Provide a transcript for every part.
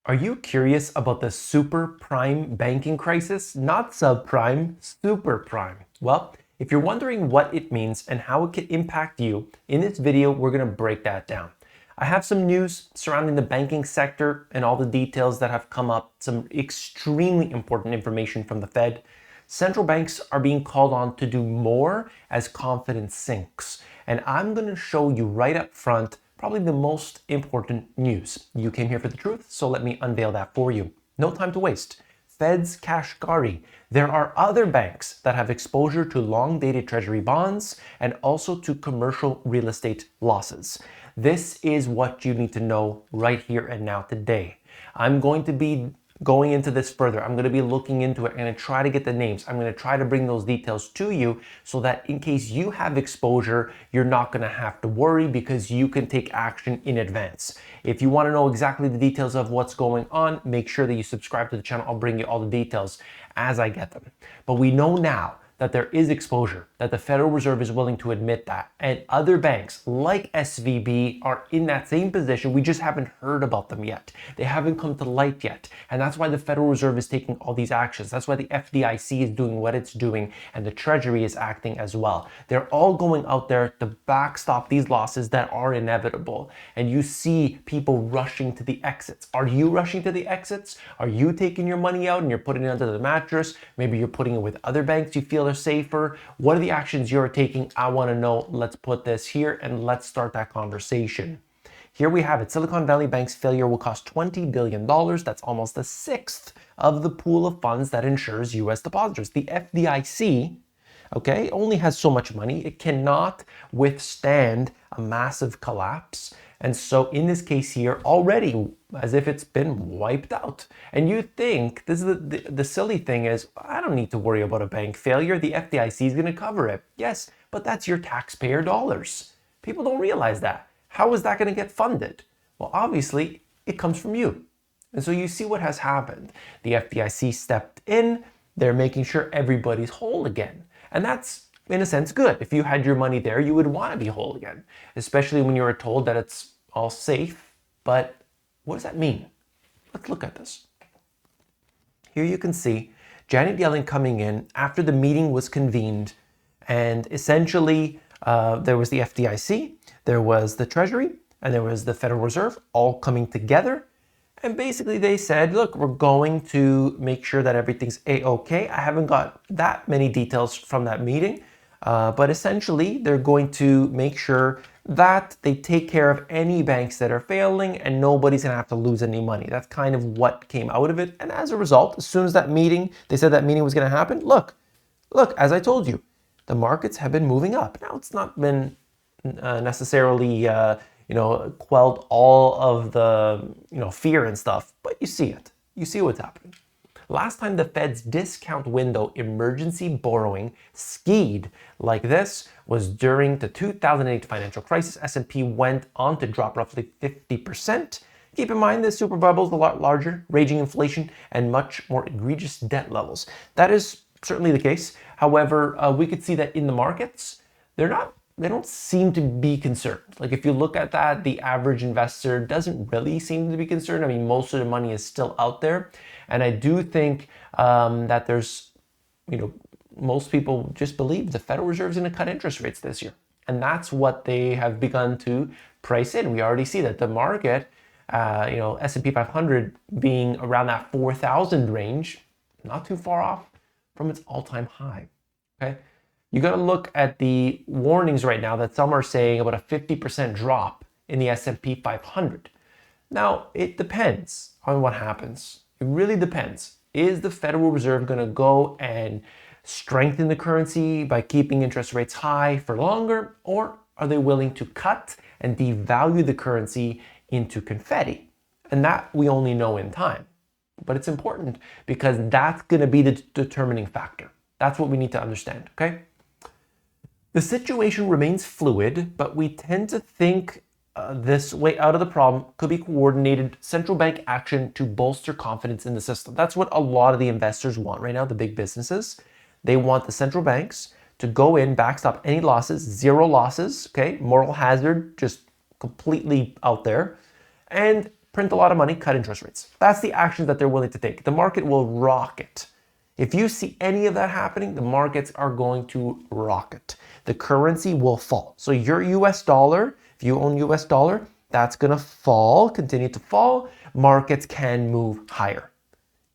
Are you curious about the super prime banking crisis? Not subprime, super prime. Well, if you're wondering what it means and how it could impact you, in this video, we're going to break that down. I have some news surrounding the banking sector and all the details that have come up, some extremely important information from the Fed. Central banks are being called on to do more as confidence sinks. And I'm going to show you right up front probably the most important news. You came here for the truth, so let me unveil that for you. No time to waste. Fed's Kashkari. There are other banks that have exposure to long-dated treasury bonds and also to commercial real estate losses. This is what you need to know right here and now today. I'm going to be going into this further. I'm going to be looking into it and try to get the names. I'm going to try to bring those details to you so that in case you have exposure, you're not going to have to worry because you can take action in advance. If you want to know exactly the details of what's going on, make sure that you subscribe to the channel. I'll bring you all the details as I get them. But we know now that there is exposure, that the Federal Reserve is willing to admit that, and other banks like SVB are in that same position. We just haven't heard about them yet. They haven't come to light yet, and that's why the Federal Reserve is taking all these actions. That's why the FDIC is doing what it's doing, and the Treasury is acting as well. They're all going out there to backstop these losses that are inevitable, and you see people rushing to the exits. Are you rushing to the exits? Are you taking your money out and you're putting it under the mattress? Maybe you're putting it with other banks you feel are safer. What are the actions you're taking? I want to know. Let's put this here and let's start that conversation. Here we have it. Silicon Valley Bank's failure will cost $20 billion. That's almost a sixth of the pool of funds that insures U.S. depositors. The FDIC, okay, only has so much money. It cannot withstand a massive collapse. And so in this case here, already as if it's been wiped out. And you think, this is the silly thing is, I don't need to worry about a bank failure. The FDIC is going to cover it. Yes, but that's your taxpayer dollars. People don't realize that. How is that going to get funded? Well, obviously, it comes from you. And so you see what has happened. The FDIC stepped in. They're making sure everybody's whole again. And that's, in a sense, good. If you had your money there, you would want to be whole again, especially when you were told that it's all safe. But what does that mean? Let's look at this. Here you can see Janet Yellen coming in after the meeting was convened, and essentially there was the FDIC, there was the Treasury, and there was the Federal Reserve all coming together. And basically they said, look, we're going to make sure that everything's A-okay. I haven't got that many details from that meeting, but essentially they're going to make sure that they take care of any banks that are failing and nobody's going to have to lose any money. That's kind of what came out of it. And as a result, as soon as that meeting, they said that meeting was going to happen, look, as I told you, the markets have been moving up. Now, it's not been necessarily quelled all of the fear and stuff, but you see it. You see what's happening. Last time the Fed's discount window emergency borrowing skied like this was during the 2008 financial crisis. S&P went on to drop roughly 50%. Keep in mind this super bubble is a lot larger, raging inflation, and much more egregious debt levels. That is certainly the case. However, we could see that in the markets, they don't seem to be concerned. Like if you look at that, the average investor doesn't really seem to be concerned. I mean, most of the money is still out there. And I do think that there's, most people just believe the Federal Reserve is going to cut interest rates this year. And that's what they have begun to price in. We already see that the market, S&P 500 being around that 4,000 range, not too far off from its all-time high, okay? You got to look at the warnings right now that some are saying about a 50% drop in the S&P 500. Now, it depends on what happens. It really depends. Is the Federal Reserve going to go and strengthen the currency by keeping interest rates high for longer, or are they willing to cut and devalue the currency into confetti? And that we only know in time. But it's important because that's going to be the determining factor. That's what we need to understand, okay? The situation remains fluid, but we tend to think this way out of the problem could be coordinated central bank action to bolster confidence in the system. That's what a lot of the investors want right now, the big businesses. They want the central banks to go in, backstop any losses, zero losses, okay? Moral hazard, just completely out there. And print a lot of money, cut interest rates. That's the action that they're willing to take. The market will rocket. If you see any of that happening, the markets are going to rocket. The currency will fall. So your US dollar, if you own US dollar, that's going to fall, continue to fall. Markets can move higher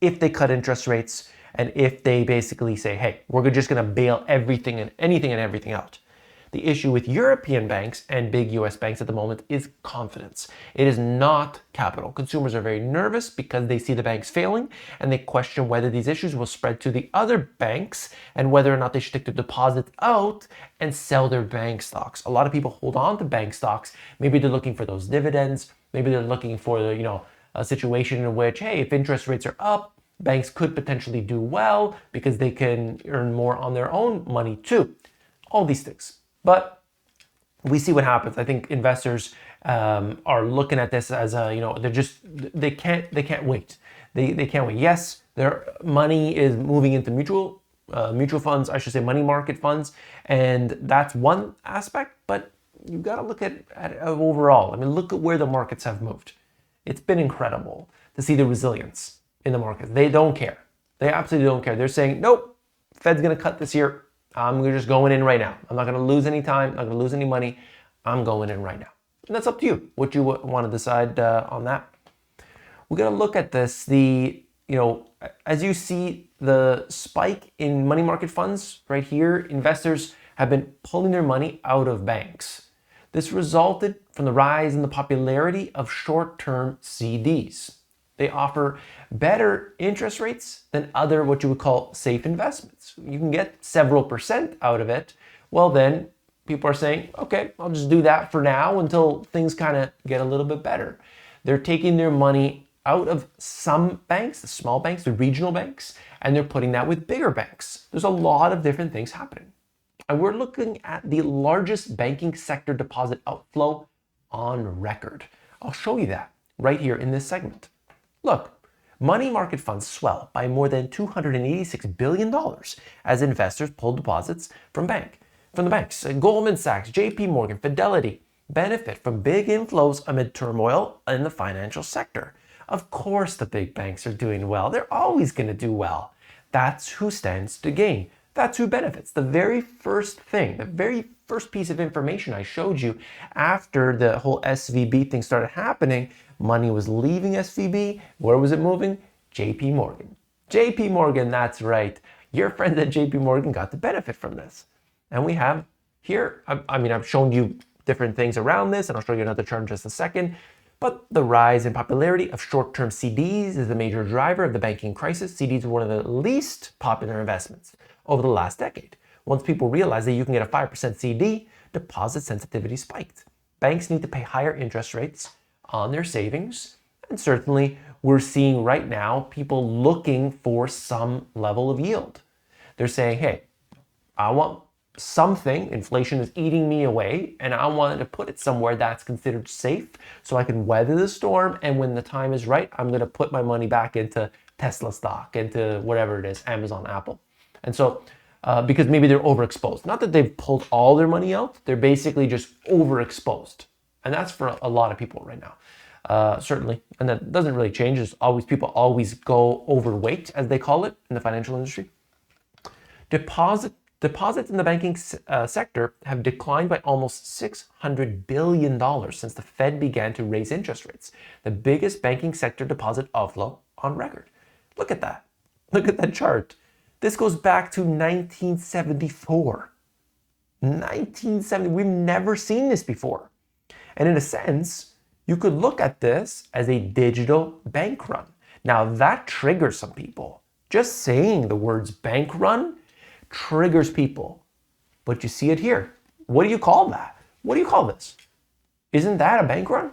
if they cut interest rates and if they basically say, hey, we're just going to bail everything and anything and everything out. The issue with European banks and big US banks at the moment is confidence. It is not capital. Consumers are very nervous because they see the banks failing and they question whether these issues will spread to the other banks and whether or not they should take their deposits out and sell their bank stocks. A lot of people hold on to bank stocks. Maybe they're looking for those dividends. Maybe they're looking for a situation in which, hey, if interest rates are up, banks could potentially do well because they can earn more on their own money too. All these things. But we see what happens. I think investors are looking at this as they can't wait. They can't wait. Yes, their money is moving into mutual funds, I should say money market funds, and that's one aspect. But you've got to look at it overall. I mean, look at where the markets have moved. It's been incredible to see the resilience in the markets. They don't care. They absolutely don't care. They're saying, nope, Fed's going to cut this year. I'm just going in right now. I'm not going to lose any time. I'm not going to lose any money. I'm going in right now. And that's up to you, what you want to decide on that. We're going to look at this. As you see the spike in money market funds right here, investors have been pulling their money out of banks. This resulted from the rise in the popularity of short-term CDs. They offer better interest rates than other what you would call safe investments. You can get several % out of it. Well, then people are saying, okay, I'll just do that for now until things kind of get a little bit better. They're taking their money out of some banks, the small banks, the regional banks, and they're putting that with bigger banks. There's a lot of different things happening. And we're looking at the largest banking sector deposit outflow on record. I'll show you that right here in this segment. Look, money market funds swell by more than $286 billion as investors pull deposits from the banks. Goldman Sachs, JP Morgan, Fidelity benefit from big inflows amid turmoil in the financial sector. Of course, the big banks are doing well. They're always going to do well. That's who stands to gain. That's who benefits. The very first thing, the very first piece of information I showed you after the whole SVB thing started happening, money was leaving SVB. Where was it moving? JP Morgan. JP Morgan, that's right. Your friends at JP Morgan got the benefit from this. And we have here, I've shown you different things around this, and I'll show you another chart in just a second. But the rise in popularity of short-term CDs is a major driver of the banking crisis. CDs were one of the least popular investments over the last decade. Once people realized that you can get a 5% CD, deposit sensitivity spiked. Banks need to pay higher interest rates on their savings. And certainly we're seeing right now people looking for some level of yield. They're saying, hey, I want something, inflation is eating me away, and I wanted to put it somewhere that's considered safe so I can weather the storm. And when the time is right, I'm going to put my money back into Tesla stock, into whatever it is, Amazon, Apple. And so because maybe they're overexposed. Not that they've pulled all their money out, they're basically just overexposed. And that's for a lot of people right now, certainly. And that doesn't really change. People always go overweight, as they call it in the financial industry. Deposits in the banking sector have declined by almost $600 billion since the Fed began to raise interest rates. The biggest banking sector deposit outflow on record. Look at that. Look at that chart. This goes back to 1974. 1970. We've never seen this before. And in a sense, you could look at this as a digital bank run. Now that triggers some people. Just saying the words bank run triggers people. But you see it here. What do you call that? What do you call this? Isn't that a bank run?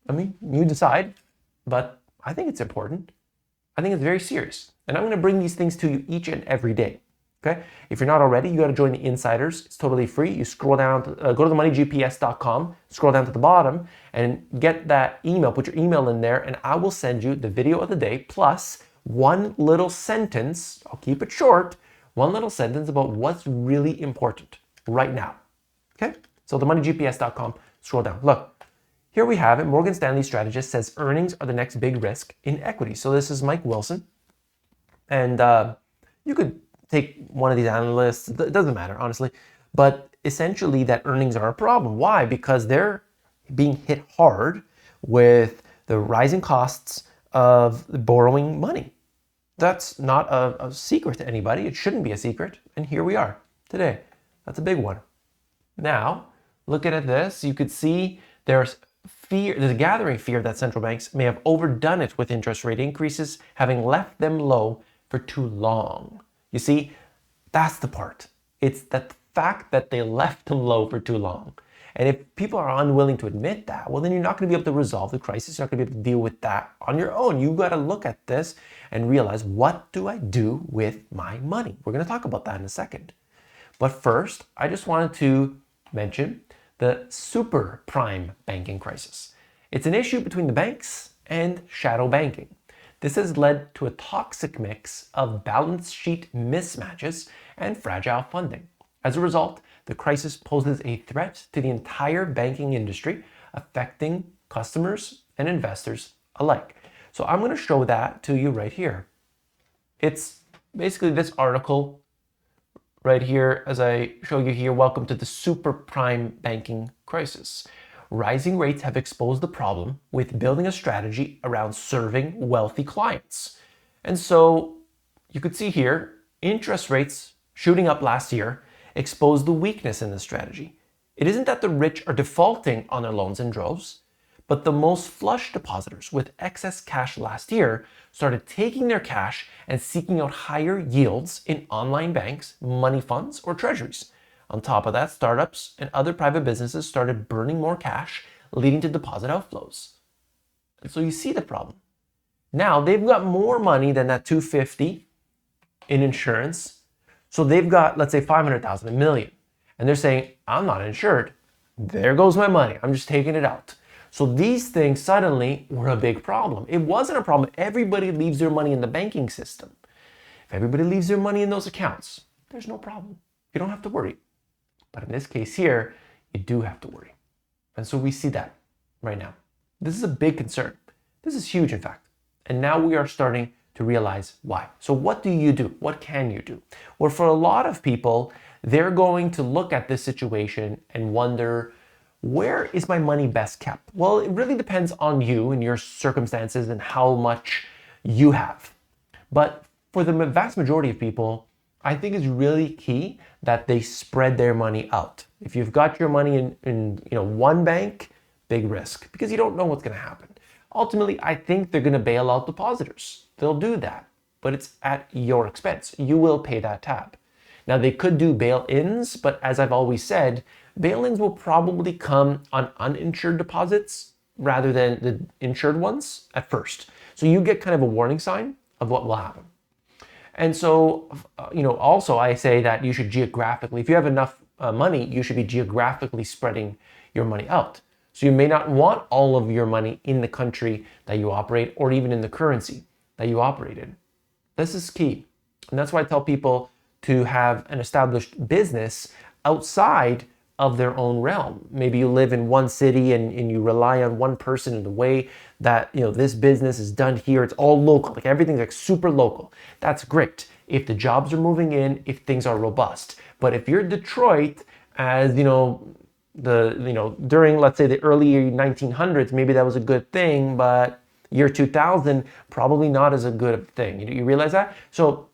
I mean, you decide, but I think it's important. I think it's very serious. And I'm going to bring these things to you each and every day. Okay? If you're not already, you got to join the insiders. It's totally free. You scroll down, go to themoneygps.com, scroll down to the bottom, and get that email. Put your email in there, and I will send you the video of the day plus one little sentence. I'll keep it short. One little sentence about what's really important right now. Okay? So themoneygps.com, scroll down. Look, here we have it. Morgan Stanley strategist says earnings are the next big risk in equity. So this is Mike Wilson. And you could take one of these analysts, it doesn't matter, honestly. But essentially that earnings are a problem. Why? Because they're being hit hard with the rising costs of borrowing money. That's not a secret to anybody. It shouldn't be a secret. And here we are today. That's a big one. Now, looking at this, you could see there's a gathering fear that central banks may have overdone it with interest rate increases, having left them low for too long. You see, that's the part. It's the fact that they left them low for too long. And if people are unwilling to admit that, well, then you're not going to be able to resolve the crisis. You're not going to be able to deal with that on your own. You've got to look at this and realize, what do I do with my money? We're going to talk about that in a second. But first, I just wanted to mention the super prime banking crisis. It's an issue between the banks and shadow banking. This has led to a toxic mix of balance sheet mismatches and fragile funding. As a result, the crisis poses a threat to the entire banking industry, affecting customers and investors alike. So I'm going to show that to you right here. It's basically this article right here, as I show you here. Welcome to the super prime banking crisis. Rising rates have exposed the problem with building a strategy around serving wealthy clients. And so you could see here, interest rates shooting up last year exposed the weakness in the strategy. It isn't that the rich are defaulting on their loans in droves, but the most flush depositors with excess cash last year started taking their cash and seeking out higher yields in online banks, money funds, or treasuries. On top of that, startups and other private businesses started burning more cash, leading to deposit outflows. And so you see the problem. Now they've got more money than that $250 in insurance. So they've got, let's say, 500,000, $1 million. And they're saying, I'm not insured. There goes my money. I'm just taking it out. So these things suddenly were a big problem. It wasn't a problem. Everybody leaves their money in the banking system. If everybody leaves their money in those accounts, there's no problem. You don't have to worry. But in this case here, you do have to worry. And so we see that right now. This is a big concern. This is huge, in fact. And now we are starting to realize why. So what do you do? What can you do? Well, for a lot of people, they're going to look at this situation and wonder, where is my money best kept? Well, it really depends on you and your circumstances and how much you have. But for the vast majority of people, I think it's really key that they spread their money out. If you've got your money in one bank, big risk, because you don't know what's going to happen. Ultimately, I think they're going to bail out depositors. They'll do that, but it's at your expense. You will pay that tab. Now, they could do bail-ins, but as I've always said, bail-ins will probably come on uninsured deposits rather than the insured ones at first. So you get kind of a warning sign of what will happen. And so, also I say that you should geographically, if you have enough money, you should be geographically spreading your money out. So you may not want all of your money in the country that you operate or even in the currency that you operate in. This is key. And that's why I tell people to have an established business outside of their own realm. Maybe you live in one city and you rely on one person in the way that, this business is done here. It's all local, like everything's like super local. That's great if the jobs are moving in, if things are robust. But if you're Detroit, as during, let's say, the early 1900s, maybe that was a good thing, but year 2000, probably not as a good thing. You realize that? So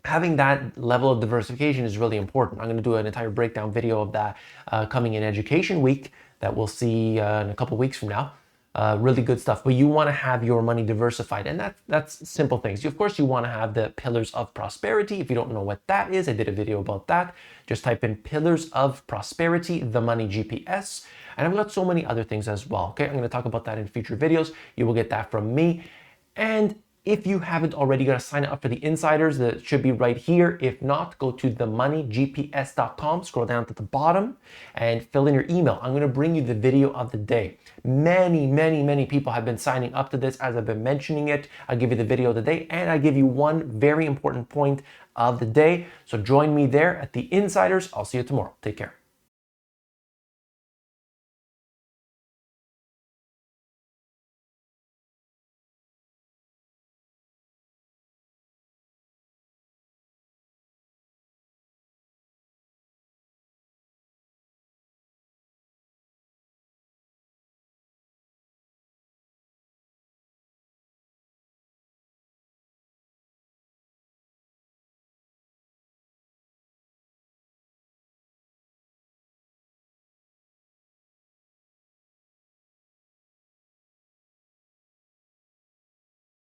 having that level of diversification is really important. I'm going to do an entire breakdown video of that coming in Education Week that we'll see in a couple weeks from now. Really good stuff. But you want to have your money diversified, and that's simple things. Of course, you want to have the pillars of prosperity. If you don't know what that is, I did a video about that. Just type in pillars of prosperity, the money GPS. And I've got so many other things as well. Okay, I'm going to talk about that in future videos. You will get that from me. And if you haven't already, got to sign up for the insiders. That should be right here. If not, go to themoneygps.com, scroll down to the bottom and fill in your email. I'm going to bring you the video of the day. Many people have been signing up to this as I've been mentioning it. I'll give you the video of the day and I give you one very important point of the day. So join me there at the insiders. I'll see you tomorrow. Take care.